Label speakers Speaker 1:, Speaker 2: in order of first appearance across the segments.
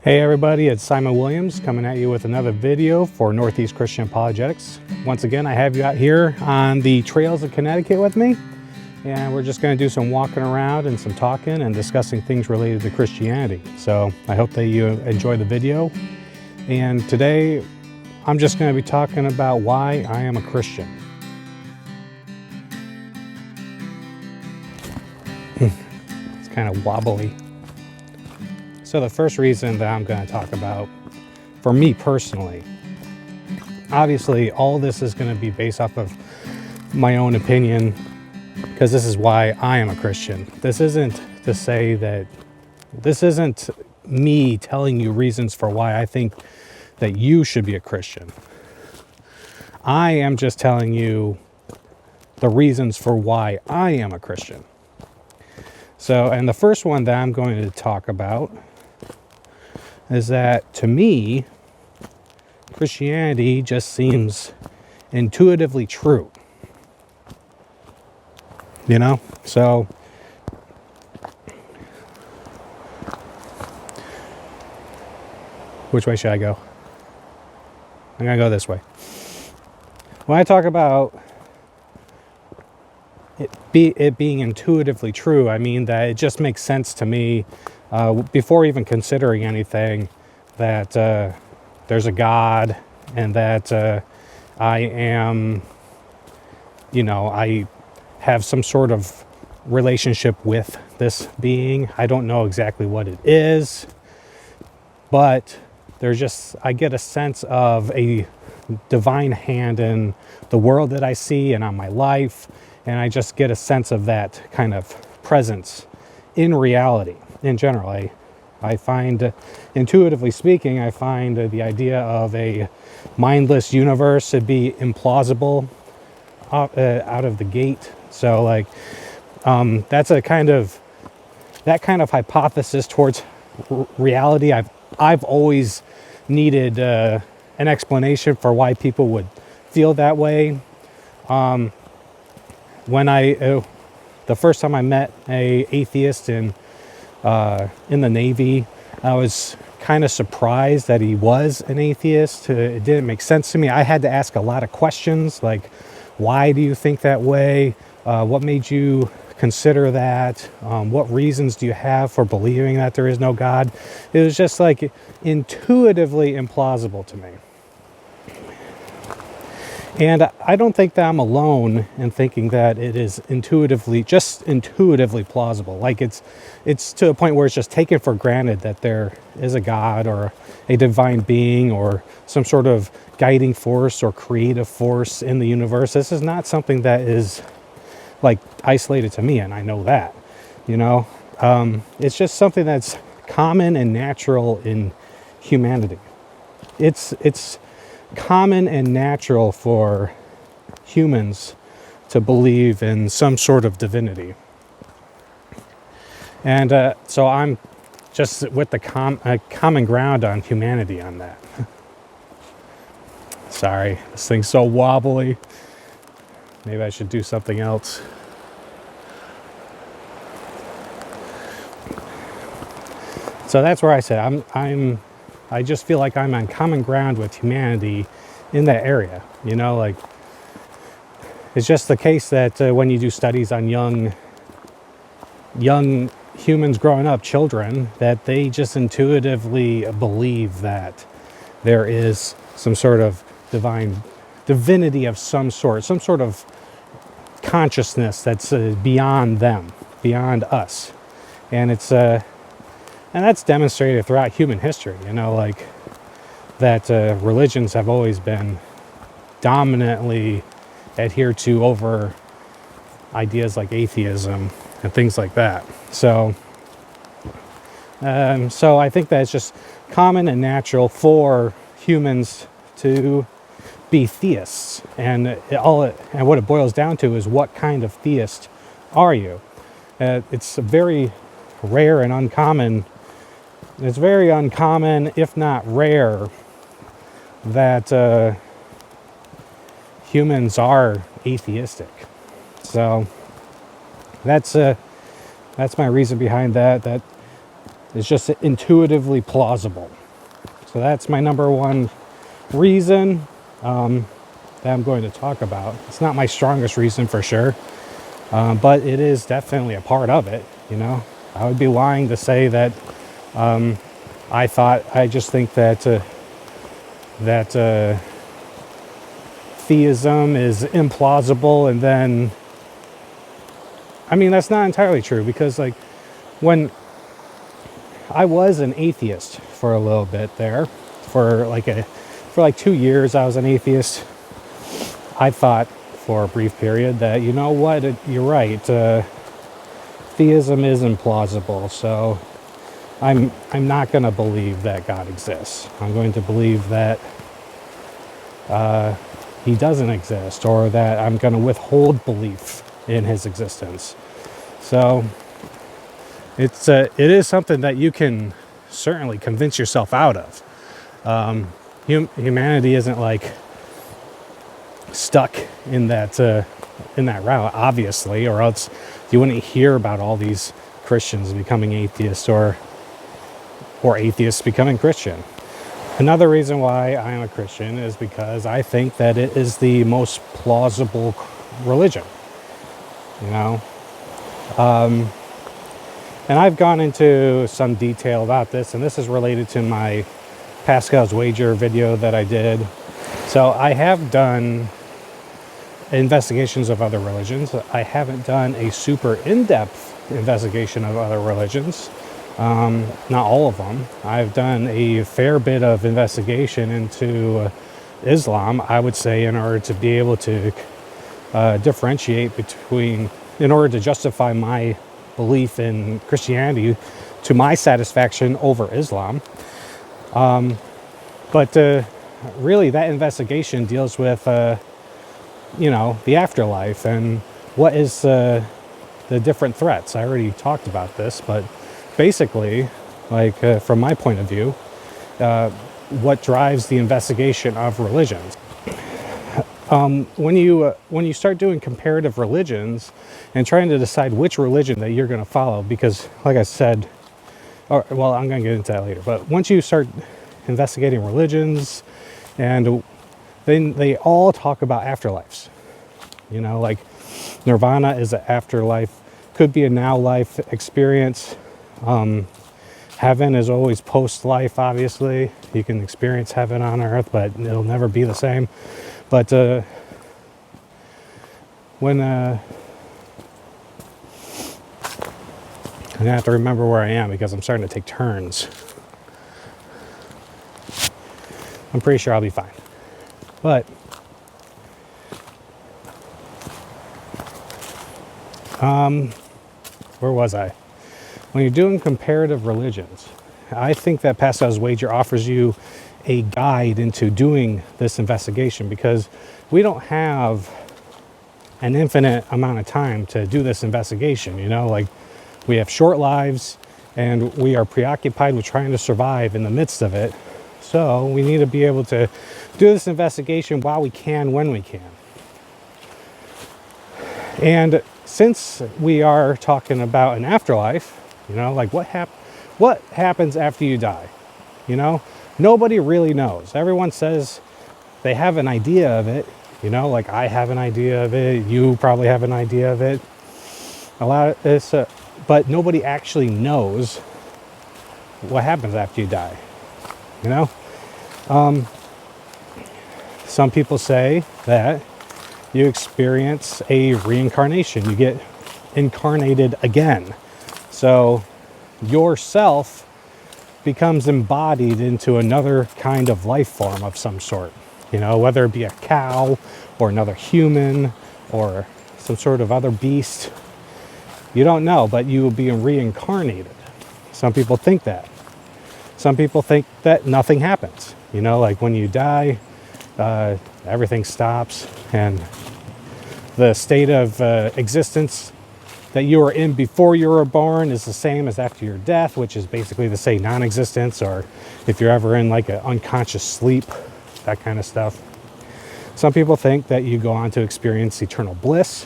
Speaker 1: Hey everybody, it's Simon Williams coming at you with another video for Northeast Christian Apologetics. Once again, I have you out here on the trails of Connecticut with me, and we're just going to do some walking around and some talking and discussing things related to Christianity. So I hope that you enjoy the video. And today, I'm just going to be talking about why I am a Christian. It's kind of wobbly. So the first reason that I'm going to talk about, for me personally, obviously all this is going to be based off of my own opinion, because this is why I am a Christian. This isn't to say that, this isn't me telling you reasons for why I think that you should be a Christian. I am just telling you the reasons for why I am a Christian. So, and the first one that I'm going to talk about is that, to me, Christianity just seems intuitively true. You know? So, which way should I go? I'm going to go this way. When I talk about it being intuitively true, I mean that it just makes sense to me, before even considering anything, that there's a God, and that I am, I have some sort of relationship with this being. I don't know exactly what it is, but I get a sense of a divine hand in the world that I see and on my life, and I just get a sense of that kind of presence in reality. In general, I find, intuitively speaking, I find the idea of a mindless universe to be implausible out of the gate. So, that's that kind of hypothesis towards reality. I've always needed an explanation for why people would feel that way. The first time I met a atheist in the Navy, I was kind of surprised that he was an atheist. It didn't make sense to me. I had to ask a lot of questions, like, why do you think that way? What made you consider that? What reasons do you have for believing that there is no God? It was just like intuitively implausible to me. And I don't think that I'm alone in thinking that it is intuitively plausible. Like it's to a point where it's just taken for granted that there is a God or a divine being or some sort of guiding force or creative force in the universe. This is not something that is like isolated to me, and I know that, it's just something that's common and natural in humanity. It's common and natural for humans to believe in some sort of divinity. And so I'm just with the common ground on humanity on that. Sorry, this thing's so wobbly. Maybe I should do something else. So that's where I said I just feel like I'm on common ground with humanity in that area. It's just the case that when you do studies on young humans growing up, children, that they just intuitively believe that there is some sort of divinity of some sort of consciousness that's beyond them, beyond us. And and that's demonstrated throughout human history, that religions have always been dominantly adhered to over ideas like atheism and things like that. So I think that it's just common and natural for humans to be theists. And what it boils down to is, what kind of theist are you? It's very rare and uncommon. It's very uncommon, if not rare, that humans are atheistic. So that's my reason behind that. That It's just intuitively plausible. So that's my number one reason that I'm going to talk about. It's not my strongest reason for sure, but it is definitely a part of it. You know, I would be lying to say that I just think that theism is implausible, and then I mean that's not entirely true, because like when I was an atheist for a little bit there, for like 2 years I was an atheist. I thought for a brief period that, you know what, you're right, theism is implausible, so I'm not going to believe that God exists. I'm going to believe that he doesn't exist, or that I'm going to withhold belief in his existence. So it is something that you can certainly convince yourself out of. Humanity isn't like stuck in that route, obviously, or else you wouldn't hear about all these Christians becoming atheists, or atheists becoming Christian. Another reason why I am a Christian is because I think that it is the most plausible religion. You know, and I've gone into some detail about this, and this is related to my Pascal's Wager video that I did. So I have done investigations of other religions. I haven't done a super in-depth investigation of other religions. Not all of them. I've done a fair bit of investigation into Islam, I would say, in order to be able to differentiate between, in order to justify my belief in Christianity to my satisfaction over Islam. But really that investigation deals with, the afterlife and what is the different threats. I already talked about this, but basically, from my point of view, what drives the investigation of religions. When you start doing comparative religions and trying to decide which religion that you're going to follow, because like I said, I'm going to get into that later, but once you start investigating religions, and then they all talk about afterlives, like nirvana is an afterlife, could be a now life experience. Heaven is always post-life, obviously. You can experience heaven on earth, but it'll never be the same. But when I'm gonna have to remember where I am because I'm starting to take turns. I'm pretty sure I'll be fine. But where was I? When you're doing comparative religions, I think that Pascal's Wager offers you a guide into doing this investigation, because we don't have an infinite amount of time to do this investigation. We have short lives, and we are preoccupied with trying to survive in the midst of it. So we need to be able to do this investigation while we can, when we can. And since we are talking about an afterlife, what happens after you die? Nobody really knows. Everyone says they have an idea of it. I have an idea of it. You probably have an idea of it. A lot of this, but nobody actually knows what happens after you die. Some people say that you experience a reincarnation. You get incarnated again. So yourself becomes embodied into another kind of life form of some sort, whether it be a cow or another human or some sort of other beast. You don't know, but you will be reincarnated. Some people think that. Some people think that nothing happens. When you die, everything stops, and the state of existence that you were in before you were born is the same as after your death, which is basically to say non-existence, or if you're ever in an unconscious sleep, that kind of stuff. Some people think that you go on to experience eternal bliss,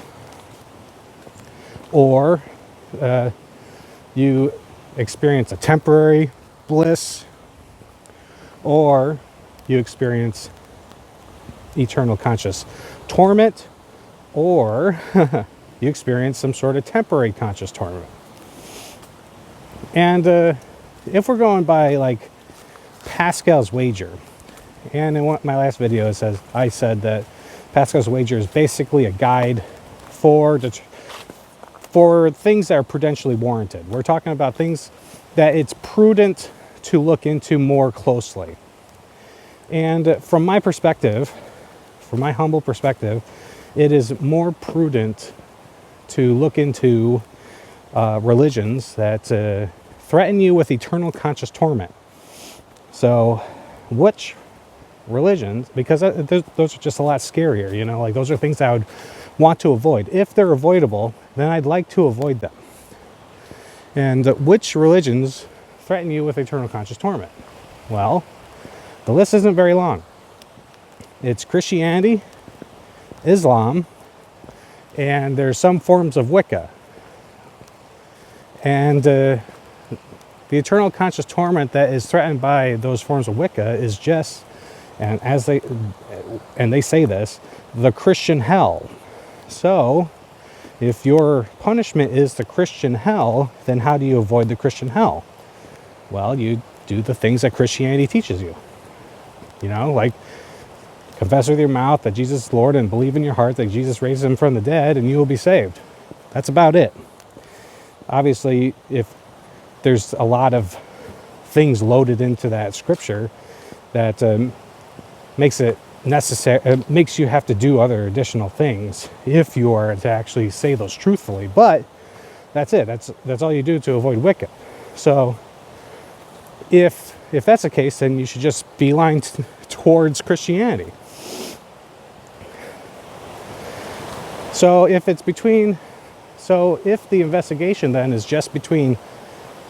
Speaker 1: or you experience a temporary bliss, or you experience eternal conscious torment, or you experience some sort of temporary conscious torment. And if we're going by like Pascal's wager, and in my last video I said that Pascal's wager is basically a guide for things that are prudentially warranted. We're talking about things that it's prudent to look into more closely. And from my perspective, from my humble perspective, it is more prudent to look into religions that threaten you with eternal conscious torment. So, which religions, because those are just a lot scarier, you know, like those are things I would want to avoid. If they're avoidable, then I'd like to avoid them. And which religions threaten you with eternal conscious torment? Well, the list isn't very long. It's Christianity, Islam, and there's some forms of Wicca. And the eternal conscious torment that is threatened by those forms of Wicca is just, and they say this, the Christian hell. So, if your punishment is the Christian hell, then how do you avoid the Christian hell? Well, you do the things that Christianity teaches you. You know, like confess with your mouth that Jesus is Lord and believe in your heart that Jesus raised him from the dead and you will be saved. That's about it. Obviously, if there's a lot of things loaded into that scripture that makes it necessary, it makes you have to do other additional things if you are to actually say those truthfully. But that's it. That's all you do to avoid Wicca. So if that's the case, then you should just beeline towards Christianity. So if the investigation then is just between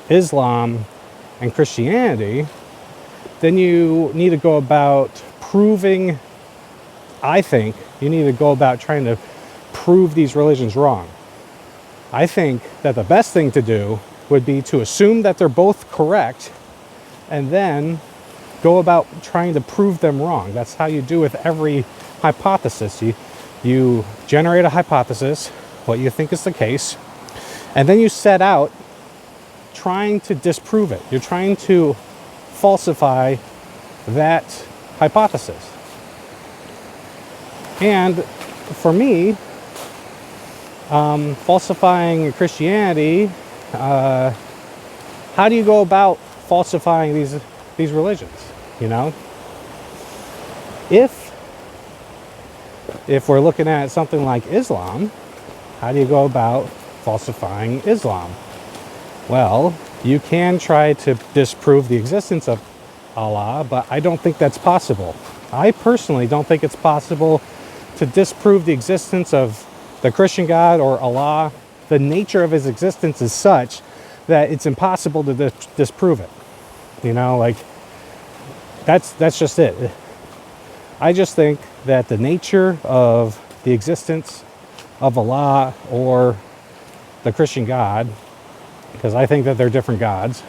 Speaker 1: Islam and Christianity, then you need to go about proving, I think, you need to go about trying to prove these religions wrong. I think that the best thing to do would be to assume that they're both correct and then go about trying to prove them wrong. That's how you do with every hypothesis. You generate a hypothesis, what you think is the case, and then you set out trying to disprove it. You're trying to falsify that hypothesis. And for me, falsifying Christianity, how do you go about falsifying these religions? You know, if we're looking at something like Islam, how do you go about falsifying Islam? Well, you can try to disprove the existence of Allah, but I don't think that's possible. I personally don't think it's possible to disprove the existence of the Christian God or Allah. The nature of his existence is such that it's impossible to disprove it. You know, like, that's just it. I just think that the nature of the existence of Allah or the Christian God, because I think that they're different gods,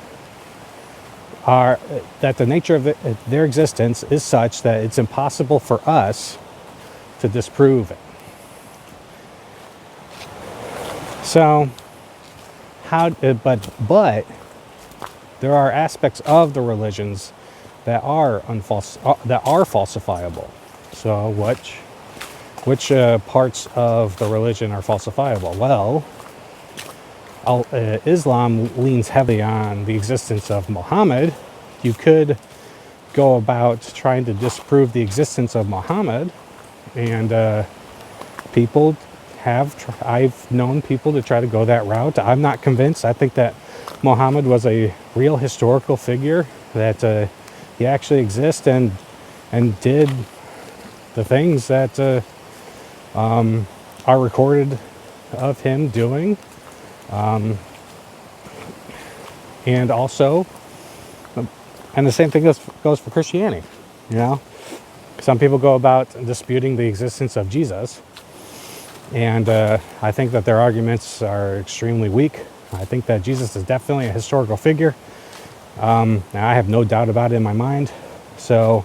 Speaker 1: are that the nature of their existence is such that it's impossible for us to disprove it. So, but there are aspects of the religions that are falsifiable. So, which parts of the religion are falsifiable? Well, Islam leans heavily on the existence of Muhammad. You could go about trying to disprove the existence of Muhammad, and I've known people to try to go that route. I'm not convinced. I think that Muhammad was a real historical figure, that he actually exists and did the things that are recorded of him doing. And also, and the same thing goes for Christianity. You know, some people go about disputing the existence of Jesus, and I think that their arguments are extremely weak. I think that Jesus is definitely a historical figure. Now I have no doubt about it in my mind. So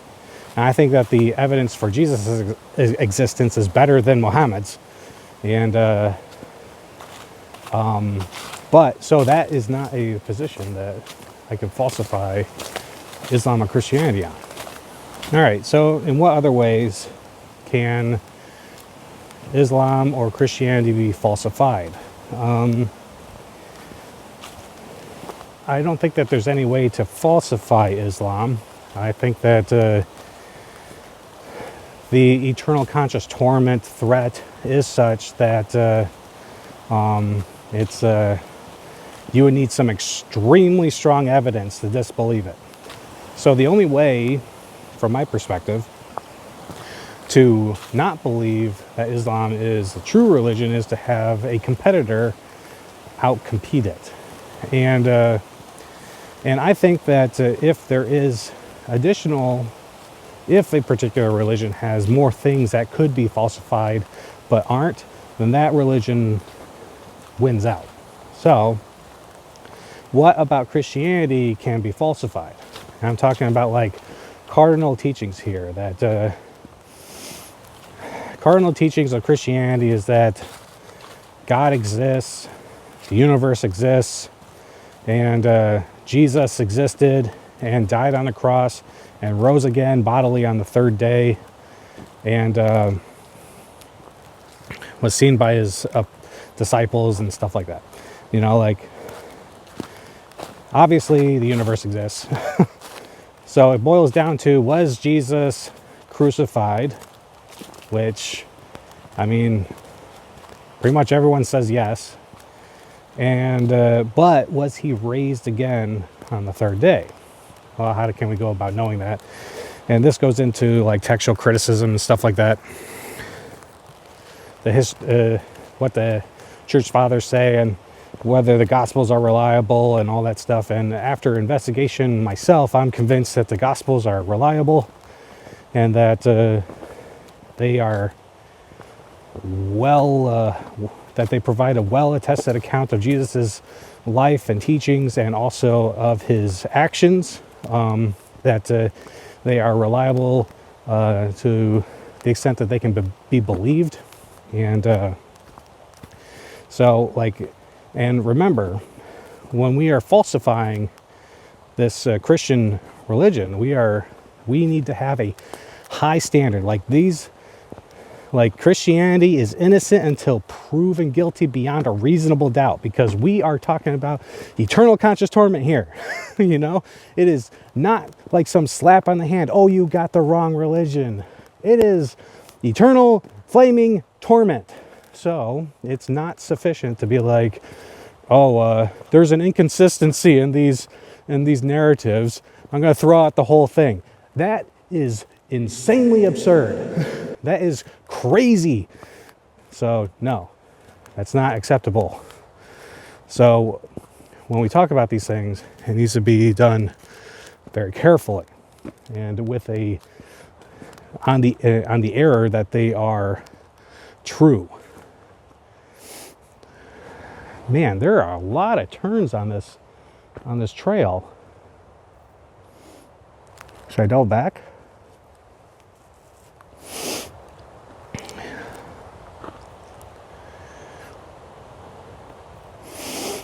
Speaker 1: I think that the evidence for Jesus' existence is better than Muhammad's. And, but so that is not a position that I could falsify Islam or Christianity on. All right, so in what other ways can Islam or Christianity be falsified? I don't think that there's any way to falsify Islam. I think that the eternal conscious torment threat is such that you would need some extremely strong evidence to disbelieve it. So the only way, from my perspective, to not believe that Islam is a true religion is to have a competitor outcompete it. And I think that if there is if a particular religion has more things that could be falsified but aren't, then that religion wins out. So what about Christianity can be falsified? And I'm talking about like cardinal teachings here. That cardinal teachings of Christianity is that God exists, the universe exists, and Jesus existed and died on the cross and rose again bodily on the third day, and was seen by his disciples and stuff like that. You know, like, obviously the universe exists. So it boils down to, was Jesus crucified? Which, I mean, pretty much everyone says yes. And but was he raised again on the third day? Well, how can we go about knowing that? And this goes into like textual criticism and stuff like that. What the church fathers say and whether the gospels are reliable and all that stuff. And after investigation myself, I'm convinced that the gospels are reliable and that they are that they provide a well-attested account of Jesus's life and teachings and also of his actions, that they are reliable to the extent that they can be believed. And so, like, and remember, when we are falsifying this Christian religion, we need to have a high standard. Like Christianity is innocent until proven guilty beyond a reasonable doubt, because we are talking about eternal conscious torment here. You know, it is not like some slap on the hand. Oh, you got the wrong religion. It is eternal flaming torment. So it's not sufficient to be like, oh, there's an inconsistency in these narratives. I'm going to throw out the whole thing. That is insanely absurd. That is crazy. So no, that's not acceptable. So when we talk about these things, it needs to be done very carefully and with on the error that they are true. Man, there are a lot of turns on this trail. Should I double back?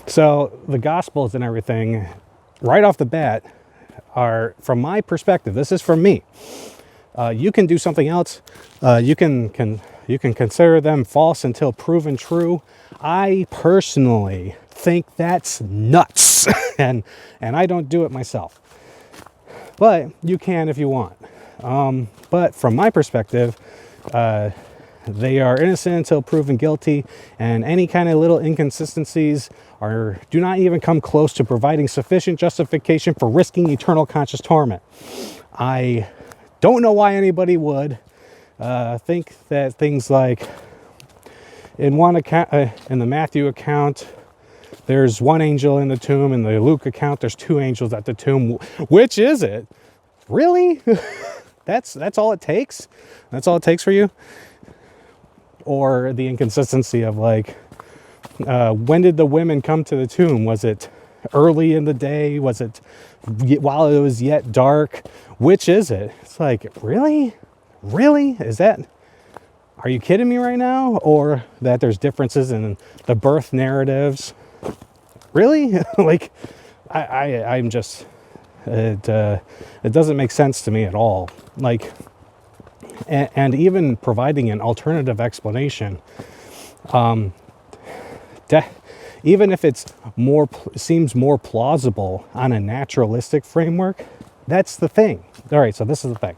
Speaker 1: So the Gospels and everything, right off the bat, are, from my perspective, this is from me. You can do something else. You can consider them false until proven true. I personally think that's nuts, and I don't do it myself. But you can if you want. But from my perspective, they are innocent until proven guilty, and any kind of little inconsistencies do not even come close to providing sufficient justification for risking eternal conscious torment. I don't know why anybody would think that things like in one account, in the Matthew account, there's one angel in the tomb. In the Luke account, there's two angels at the tomb. Which is it? Really? That's all it takes? That's all it takes for you? Or the inconsistency of like, When did the women come to the tomb? Was it early in the day? Was it while it was yet dark? Which is it? It's like, really? Really? Are you kidding me right now? Or that there's differences in the birth narratives? Really? Like, I'm just, it doesn't make sense to me at all. Like, and even providing an alternative explanation, even if it's seems more plausible on a naturalistic framework, that's the thing. All right, so this is the thing.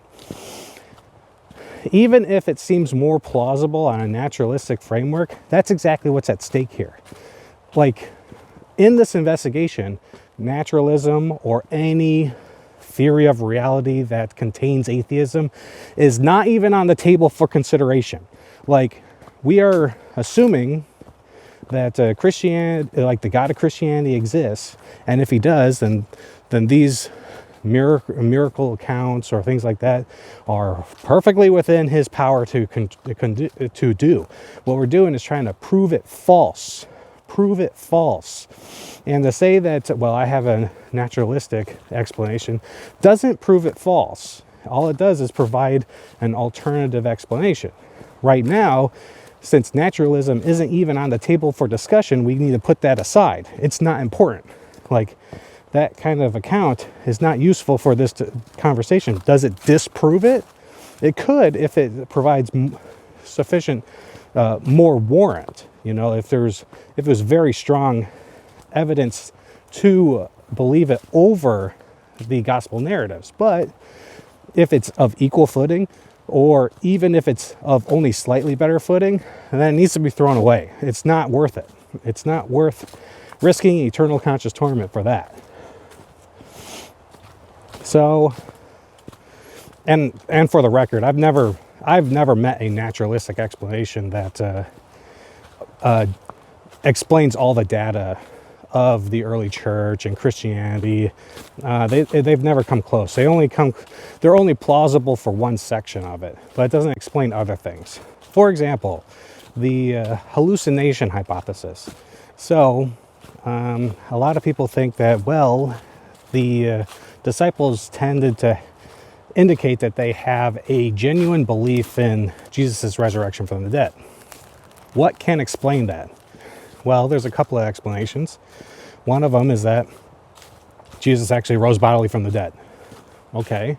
Speaker 1: Even if it seems more plausible on a naturalistic framework, that's exactly what's at stake here. Like, in this investigation, naturalism or any theory of reality that contains atheism is not even on the table for consideration. Like, we are assuming that Christianity, like the God of Christianity, exists, and if he does, then these miracle accounts or things like that are perfectly within his power to do. What we're doing is trying to prove it false. And to say that, well, I have a naturalistic explanation, doesn't prove it false. All it does is provide an alternative explanation. Right now, since naturalism isn't even on the table for discussion, we need to put that aside. It's not important. Like, that kind of account is not useful for this conversation. Does it disprove it? It could if it provides sufficient more warrant. You know, if there's very strong evidence to believe it over the gospel narratives. But if it's of equal footing, or even if it's of only slightly better footing, then it needs to be thrown away. It's not worth it. It's not worth risking eternal conscious torment for that. So, and for the record, I've never met a naturalistic explanation that explains all the data of the early church and Christianity. They've never come close. They're only plausible for one section of it, but it doesn't explain other things. For example, the hallucination hypothesis. So, a lot of people think that, well, the disciples tended to indicate that they have a genuine belief in Jesus' resurrection from the dead. What can explain that? Well, there's a couple of explanations. One of them is that Jesus actually rose bodily from the dead. Okay.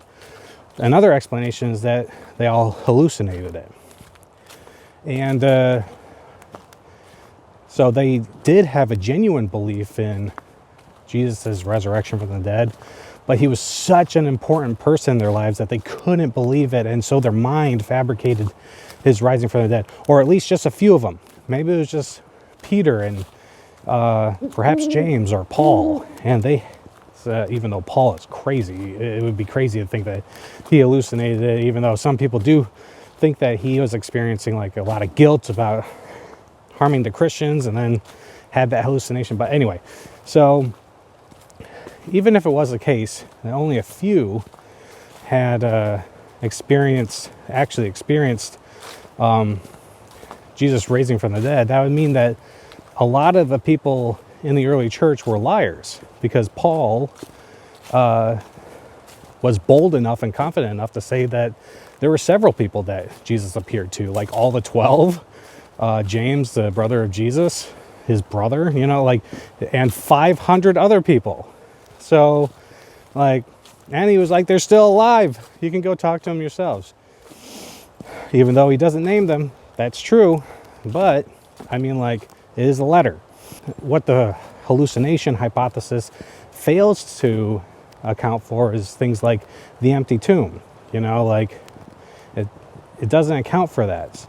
Speaker 1: Another explanation is that they all hallucinated it. And so they did have a genuine belief in Jesus' resurrection from the dead, but he was such an important person in their lives that they couldn't believe it, and so their mind fabricated his rising from the dead, or at least just a few of them. Maybe it was just Peter and perhaps James or Paul, and they, even though Paul is crazy, it would be crazy to think that he hallucinated it, even though some people do think that he was experiencing like a lot of guilt about harming the Christians and then had that hallucination. But anyway, so even if it was the case that only a few had experienced Jesus raising from the dead, that would mean that a lot of the people in the early church were liars, because Paul was bold enough and confident enough to say that there were several people that Jesus appeared to, like all the 12, James, the brother of Jesus, his brother, and 500 other people. So, and he was like, they're still alive. You can go talk to them yourselves. Even though he doesn't name them, that's true. But, it is a letter. What the hallucination hypothesis fails to account for is things like the empty tomb. It doesn't account for that.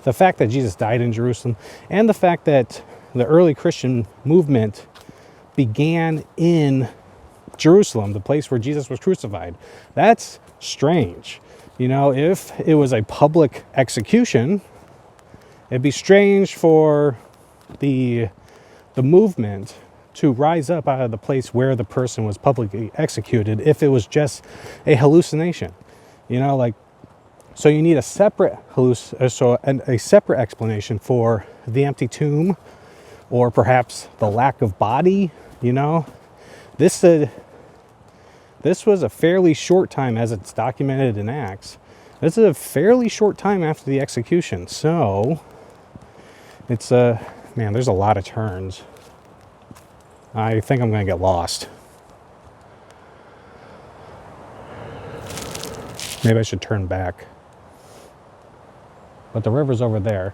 Speaker 1: The fact that Jesus died in Jerusalem, and the fact that the early Christian movement began in Jerusalem, the place where Jesus was crucified. That's strange. If it was a public execution, it'd be strange for the movement to rise up out of the place where the person was publicly executed if it was just a hallucination. So you need a separate explanation for the empty tomb, or perhaps the lack of body, you know. This was a fairly short time, as it's documented in Acts. This is a fairly short time after the execution. So it's man, there's a lot of turns. I think I'm going to get lost. Maybe I should turn back. But the river's over there.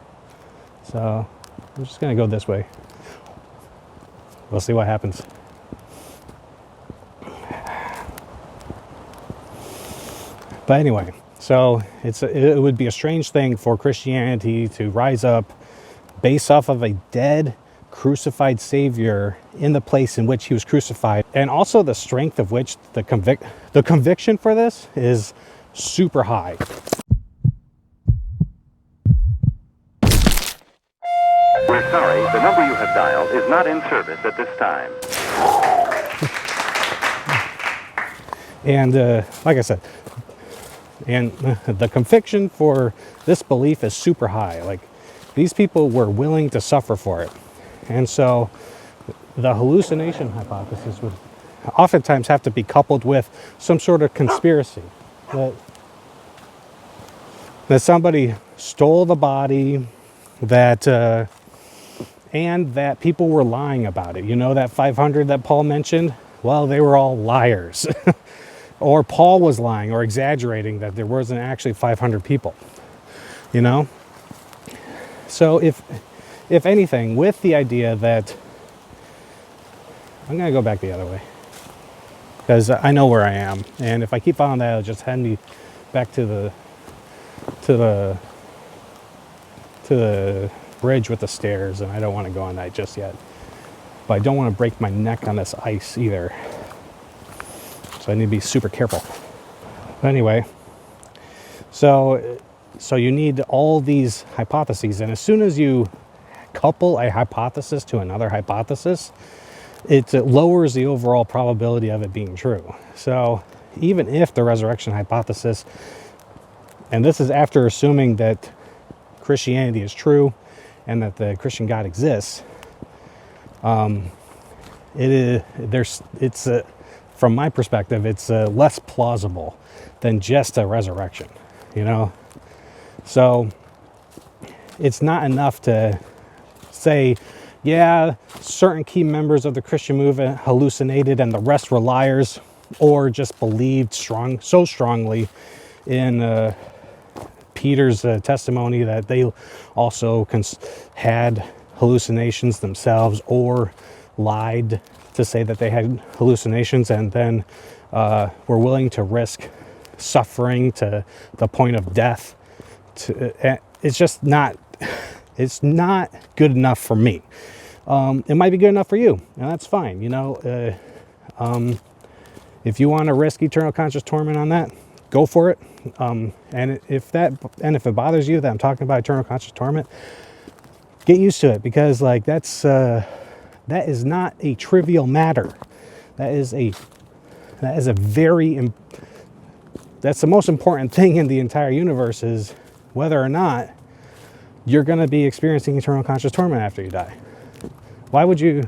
Speaker 1: So I'm just going to go this way. We'll see what happens. But anyway, so it would be a strange thing for Christianity to rise up based off of a dead, crucified Savior in the place in which he was crucified, and also the strength of which the conviction for this is super high.
Speaker 2: We're sorry, the number you have dialed is not in service at this time.
Speaker 1: And like I said, and the conviction for this belief is super high. Like, these people were willing to suffer for it. And so the hallucination hypothesis would oftentimes have to be coupled with some sort of conspiracy. That somebody stole the body, that and that people were lying about it. You know, that 500 that Paul mentioned? Well, they were all liars. Or Paul was lying or exaggerating that there wasn't actually 500 people, you know? So if anything, with the idea that, I'm going to go back the other way because I know where I am. And if I keep following that, it'll just head me back to the bridge with the stairs. And I don't want to go on that just yet. But I don't want to break my neck on this ice either. So I need to be super careful. But anyway, so you need all these hypotheses, and as soon as you couple a hypothesis to another hypothesis, it lowers the overall probability of it being true. So even if the resurrection hypothesis, and this is after assuming that Christianity is true and that the Christian God exists, from my perspective, it's less plausible than just a resurrection, you know? So it's not enough to say, yeah, certain key members of the Christian movement hallucinated and the rest were liars, or just believed so strongly in Peter's testimony that they also had hallucinations themselves, or lied to say that they had hallucinations, and then were willing to risk suffering to the point of death. It's just not, it's not good enough for me. It might be good enough for you, and that's fine. You know, if you want to risk eternal conscious torment on that, go for it. And if it bothers you that I'm talking about eternal conscious torment, get used to it, because like that is not a trivial matter. That's the most important thing in the entire universe, is whether or not you're going to be experiencing eternal conscious torment after you die. Why would you,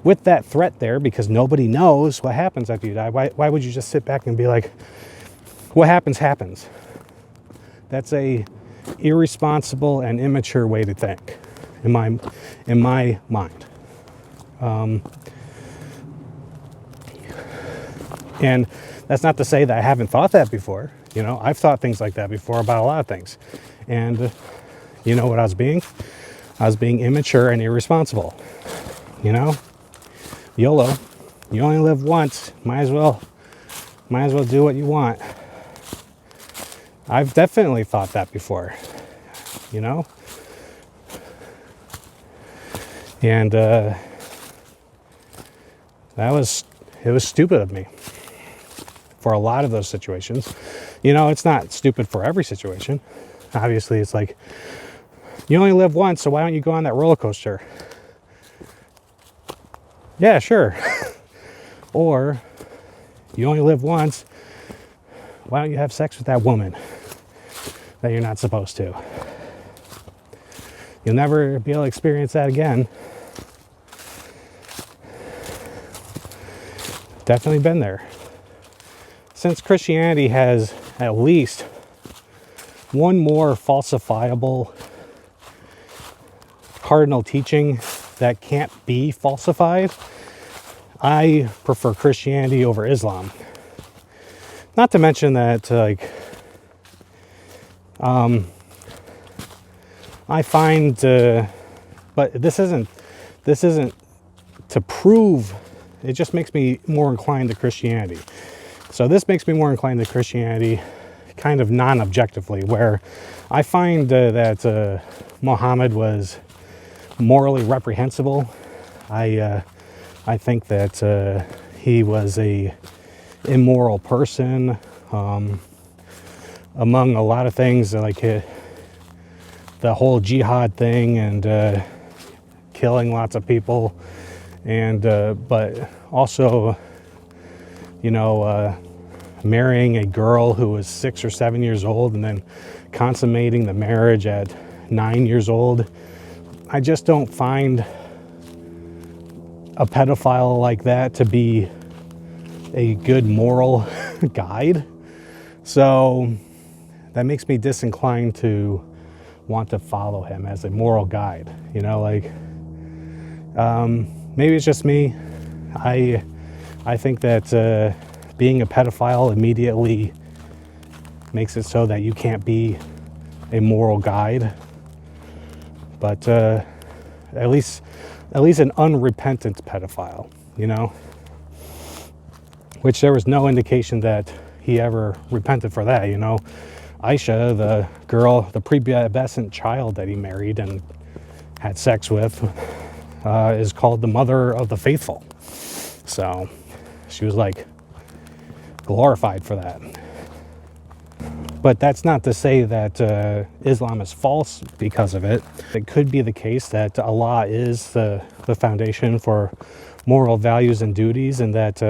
Speaker 1: with that threat there, because nobody knows what happens after you die, why would you just sit back and be like, what happens, happens? That's a irresponsible and immature way to think, in my mind. And that's not to say that I haven't thought that before. You know, I've thought things like that before about a lot of things. And you know what I was being? I was being immature and irresponsible. You know, YOLO. You only live once. Might as well do what you want. I've definitely thought that before. You know? And it was stupid of me for a lot of those situations. You know, it's not stupid for every situation. Obviously, it's like, you only live once, so why don't you go on that roller coaster? Yeah, sure. Or, you only live once, why don't you have sex with that woman that you're not supposed to? You'll never be able to experience that again. Definitely been there. Since Christianity has at least one more falsifiable cardinal teaching that can't be falsified, I prefer Christianity over Islam. Not to mention that, I find, but this isn't to prove. It just makes me more inclined to Christianity. So this makes me more inclined to Christianity, kind of non-objectively, where I find that Muhammad was morally reprehensible. I think that he was a immoral person, among a lot of things, like the whole jihad thing and killing lots of people, and but also, marrying a girl who was 6 or 7 years old and then consummating the marriage at 9 years old. I just don't find a pedophile like that to be a good moral guide. So that makes me disinclined to want to follow him as a moral guide. Maybe it's just me. I think that being a pedophile immediately makes it so that you can't be a moral guide. But at least an unrepentant pedophile, which there was no indication that he ever repented for that. Aisha, the girl, the prepubescent child that he married and had sex with, is called the mother of the faithful. So she was glorified for that. But that's not to say that Islam is false because of it. It could be the case that Allah is the foundation for moral values and duties, and that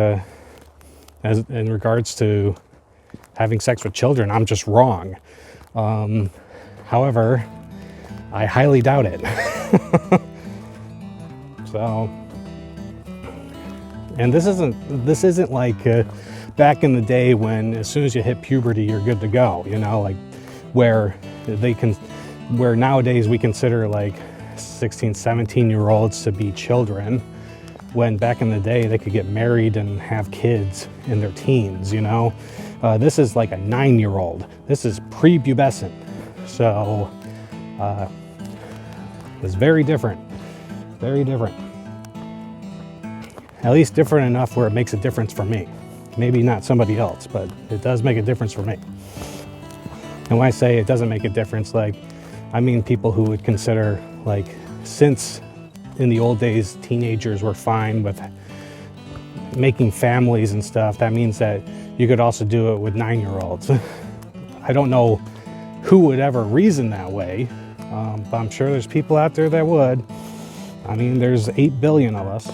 Speaker 1: as in regards to having sex with children, I'm just wrong. However, I highly doubt it. So, and this isn't like back in the day when as soon as you hit puberty, you're good to go, where nowadays we consider 16, 17-year-olds to be children, when back in the day they could get married and have kids in their teens, This is like a 9-year-old. This is prepubescent. So it's very different. Very different. At least different enough where it makes a difference for me. Maybe not somebody else, but it does make a difference for me. And when I say it doesn't make a difference, I mean people who would consider, since in the old days teenagers were fine with making families and stuff, that means that you could also do it with 9-year-olds. I don't know who would ever reason that way, but I'm sure there's people out there that would. I mean, there's 8 billion of us.